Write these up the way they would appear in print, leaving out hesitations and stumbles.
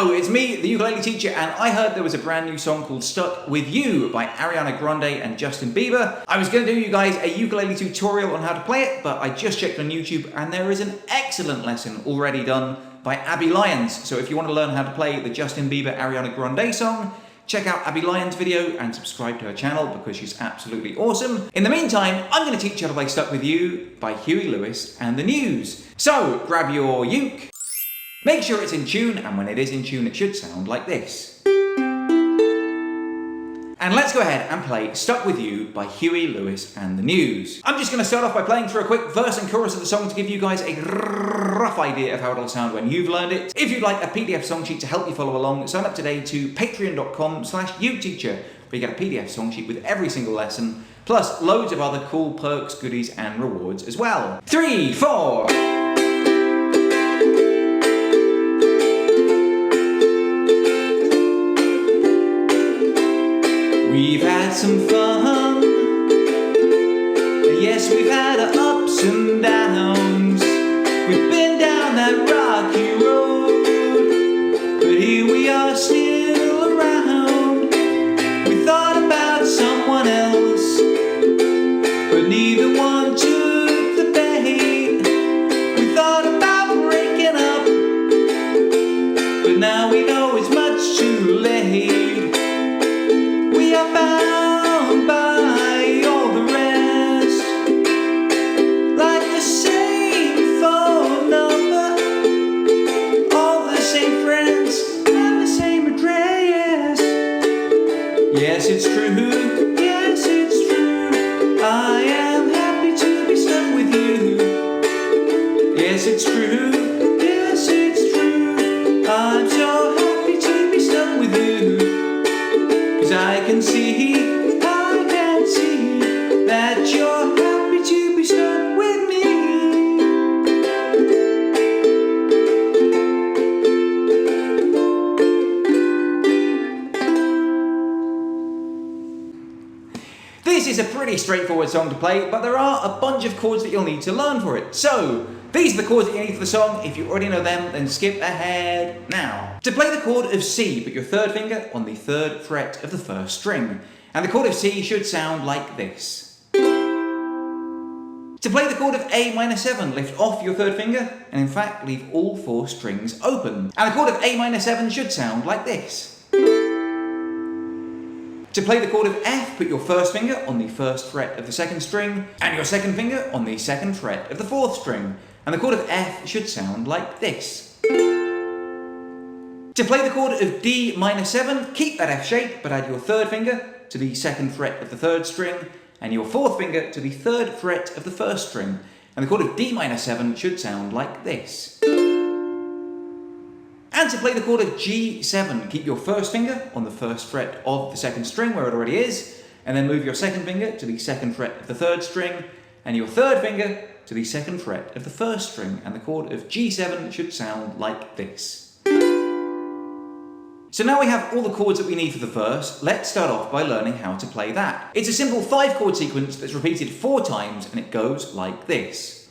Hello, it's me, the ukulele teacher, and I heard there was a brand new song called Stuck With You by Ariana Grande and Justin Bieber. I was going to do you guys a ukulele tutorial on how to play it, but I just checked on YouTube and there is an excellent lesson already done by Abby Lyons. So if you want to learn how to play the Justin Bieber Ariana Grande song, check out Abby Lyons' video and subscribe to her channel because she's absolutely awesome. In the meantime, I'm going to teach you how to play Stuck With You by Huey Lewis and the News. So grab your uke. Make sure it's in tune, and when it is in tune, it should sound like this. And let's go ahead and play Stuck With You by Huey Lewis and the News. I'm just going to start off by playing through a quick verse and chorus of the song to give you guys a rough idea of how it'll sound when you've learned it. If you'd like a PDF song sheet to help you follow along, sign up today to patreon.com/uteacher, where you get a PDF song sheet with every single lesson, plus loads of other cool perks, goodies, and rewards as well. 3, 4... We've had some fun, yes, we've had our ups and downs. We've been down that rocky road, but here we are still around. We thought about someone else, but neither one took the bait. We thought about breaking up, but now we know it's much too late. We are bound by all the rest, like the same phone number, all the same friends, and the same address. Yes, it's true, yes, it's true, I am happy to be stuck with you. Yes, it's true, yes, it's true, I'm so happy to be stuck with you. I can see that you're happy to be stuck with me. This is a pretty straightforward song to play, but there are a bunch of chords that you'll need to learn for it. So, these are the chords that you need for the song. If you already know them, then skip ahead now. To play the chord of C, put your third finger on the third fret of the first string. And the chord of C should sound like this. To play the chord of A minor 7, lift off your third finger, and in fact, leave all 4 strings open. And the chord of A minor 7 should sound like this. To play the chord of F, put your first finger on the first fret of the second string, and your second finger on the second fret of the fourth string. And the chord of F should sound like this. To play the chord of D minor 7, keep that F shape, but add your third finger to the second fret of the third string, and your fourth finger to the third fret of the first string. And the chord of D minor 7 should sound like this. And to play the chord of G7, keep your first finger on the first fret of the second string where it already is, and then move your second finger to the second fret of the third string, and your third finger to the second fret of the first string, and the chord of G7 should sound like this. So now we have all the chords that we need for the verse, let's start off by learning how to play that. It's a simple 5-chord sequence that's repeated 4 times, and it goes like this.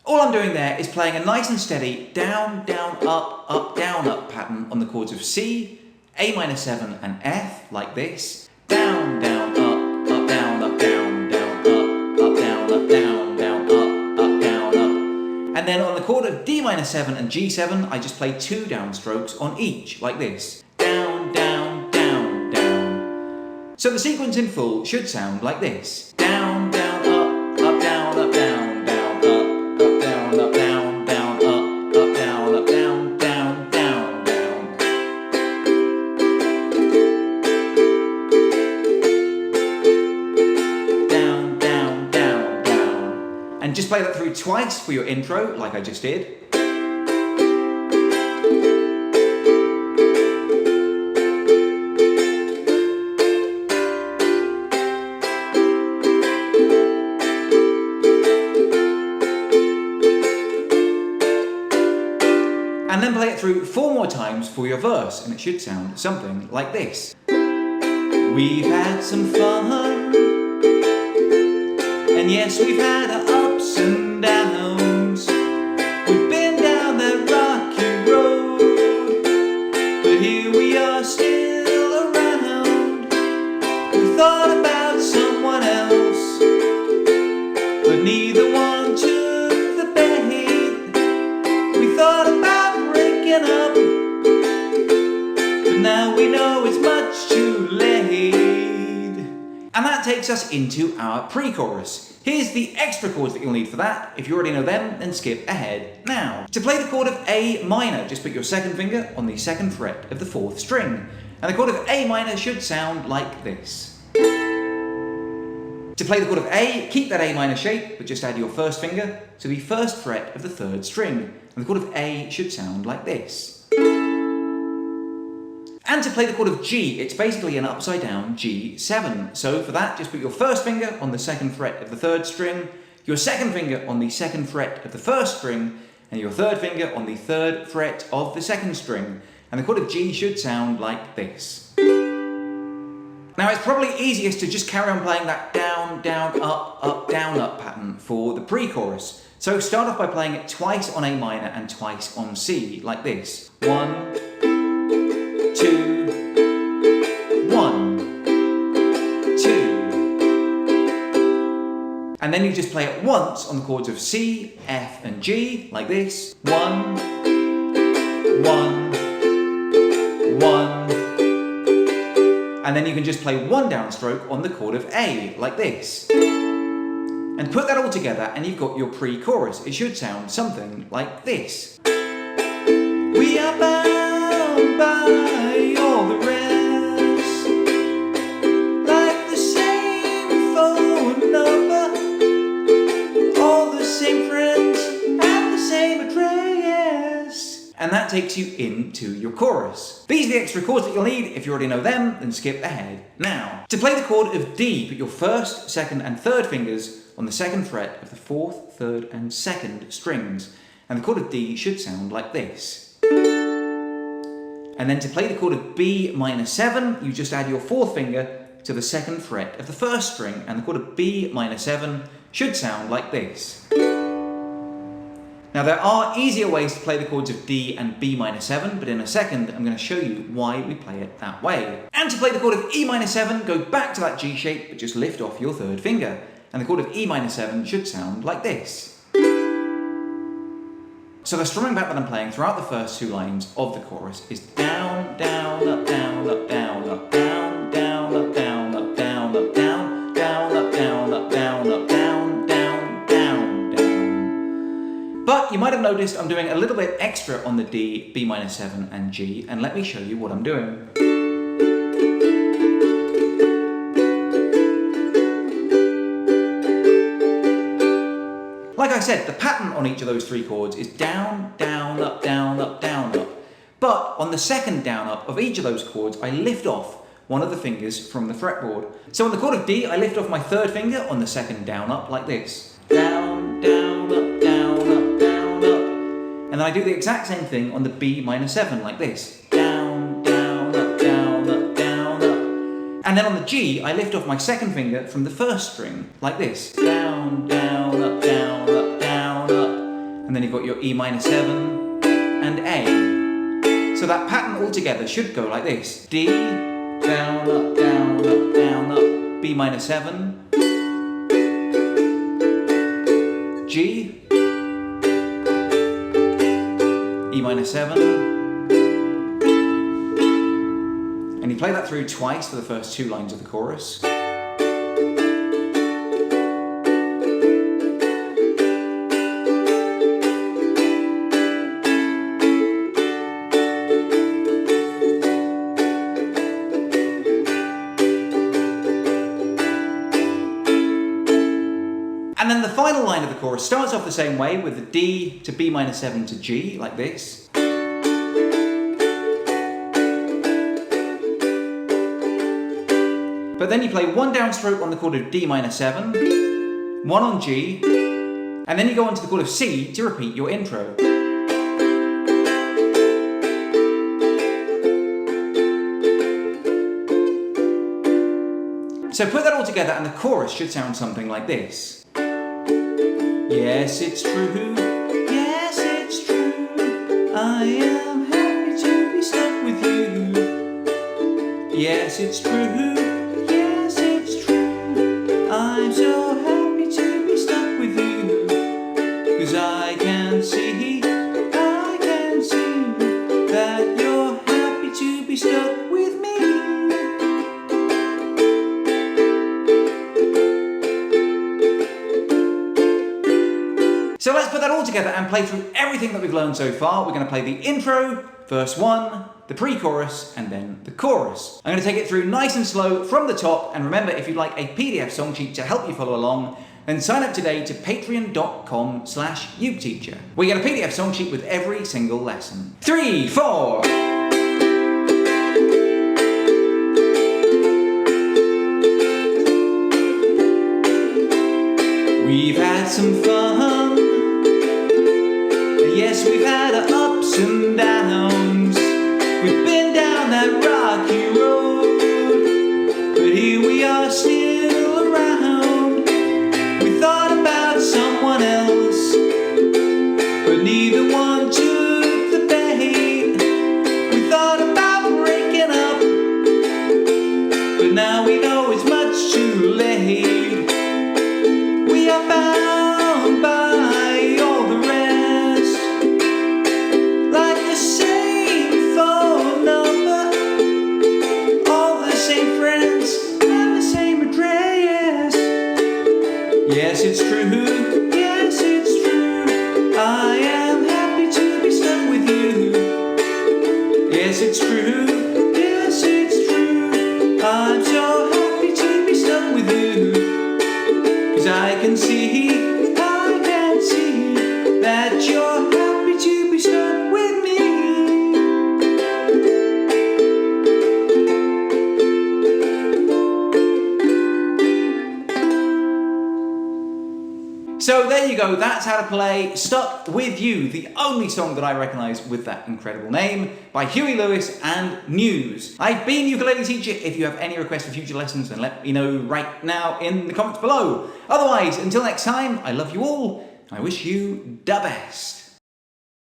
All I'm doing there is playing a nice and steady down, down, up, down, up pattern on the chords of C, A minor 7 and F, like this. Down, down, up, down, down, down, up, down, down, down, up, down, up. And then on the chord of D minor 7 and G7, I just play 2 downstrokes on each, like this. Down, down, down, down. So the sequence in full should sound like this. Down, down, up, down, down, down, up, down, up, down, down, up, down, down, down, down, down. Down, down, down, down. And just play that through twice for your intro, like I just did. And then play it through 4 more times for your verse, and it should sound something like this. We've had some fun, And yes, we've had our ups and downs. We've been down that rocky road, but here we are still around. We thought about someone else, but neither one took the bait. We thought about breaking up, but now we know it's much too late. And that takes us into our pre-chorus. Here's the extra chords that you'll need for that. If you already know them, then skip ahead now. To play the chord of A minor, just put your second finger on the second fret of the fourth string. And the chord of A minor should sound like this. To play the chord of A, keep that A minor shape, but just add your first finger to the first fret of the third string. And the chord of A should sound like this. And to play the chord of G, it's basically an upside down G7. So for that, just put your first finger on the second fret of the third string, your second finger on the second fret of the first string, and your third finger on the third fret of the second string. And the chord of G should sound like this. Now it's probably easiest to just carry on playing that down, down, up, down, up pattern for the pre-chorus. So start off by playing it twice on A minor and twice on C, like this. 1, 2, 1, 2. And then you just play it once on the chords of C, F and G, like this. 1, 1, 1. And then you can just play one downstroke on the chord of A, like this. And put that all together and you've got your pre-chorus. It should sound something like this. We are bound by all the rest, like the same phone number, all the same friends, and the same address. And that takes you into your chorus. These are the extra chords that you'll need. If you already know them, then skip ahead now. To play the chord of D, put your first, second and third fingers on the second fret of the fourth, third and second strings. And the chord of D should sound like this. And then to play the chord of B minor 7, you just add your fourth finger to the second fret of the first string, and the chord of B minor 7 should sound like this. Now there are easier ways to play the chords of D and B minor 7, but in a second I'm going to show you why we play it that way. And to play the chord of E minor 7, go back to that G shape, but just lift off your third finger. And the chord of E minor 7 should sound like this. So the strumming pattern that I'm playing throughout the first two lines of the chorus is down, down, up, down, up, down, up, down, down, up, down, up, down, up, down, down, up, down, up, down, up, down, down, down, down. But you might have noticed I'm doing a little bit extra on the D, B minor 7 and G, and let me show you what I'm doing. Like I said, the pattern on each of those three chords is down, down, up, down, up, down, up. But on the second down, up of each of those chords, I lift off one of the fingers from the fretboard. So on the chord of D, I lift off my third finger on the second down, up, like this. Down, down, up, down, up, down, up. And then I do the exact same thing on the B minor 7, like this. Down, down, up, down, up, down, up. And then on the G, I lift off my second finger from the first string, like this. Down, down, up, down, up, down, up. And then you've got your E minor 7 and A. So that pattern altogether should go like this. D, down, up, down, up, down, up. B minor 7. G. E minor 7. And you play that through twice for the first two lines of the chorus. And then the final line of the chorus starts off the same way with the D to B minor 7 to G, like this. But then you play one downstroke on the chord of D minor 7, one on G, and then you go on to the chord of C to repeat your intro. So put that all together and the chorus should sound something like this. Yes, it's true. Yes, it's true. I am happy to be stuck with you. Yes, it's true. Yes, it's true. I'm so happy to be stuck with you. 'Cause I can see that you're happy to be stuck with me. So let's put that all together and play through everything that we've learned so far. We're going to play the intro, verse 1, the pre-chorus, and then the chorus. I'm going to take it through nice and slow from the top, and remember, if you'd like a PDF song sheet to help you follow along, then sign up today to patreon.com/uketeacher. We get a PDF song sheet with every single lesson. 3, 4. We've had some fun. Yes, we've had our ups and downs. We've been down that rocky road, but here we are still around. We thought about someone else, but neither one took the bait. We thought about breaking up, but now we know it's much too late. We are bound by all the rest, like the same phone number, all the same friends, and the same address. Yes, it's true. Yes, it's true. I am happy to be stuck with you. Yes, it's true. Yes, it's true. I'm so happy to be stuck with you. 'Cause I can see that you're happy to be stuck with me. So there you go, that's how to play Stuck With You, the only song that I recognise with that incredible name, by Huey Lewis and News. I've been Ukulele Teacher. If you have any requests for future lessons, then let me know right now in the comments below. Otherwise, until next time, I love you all, and I wish you the best.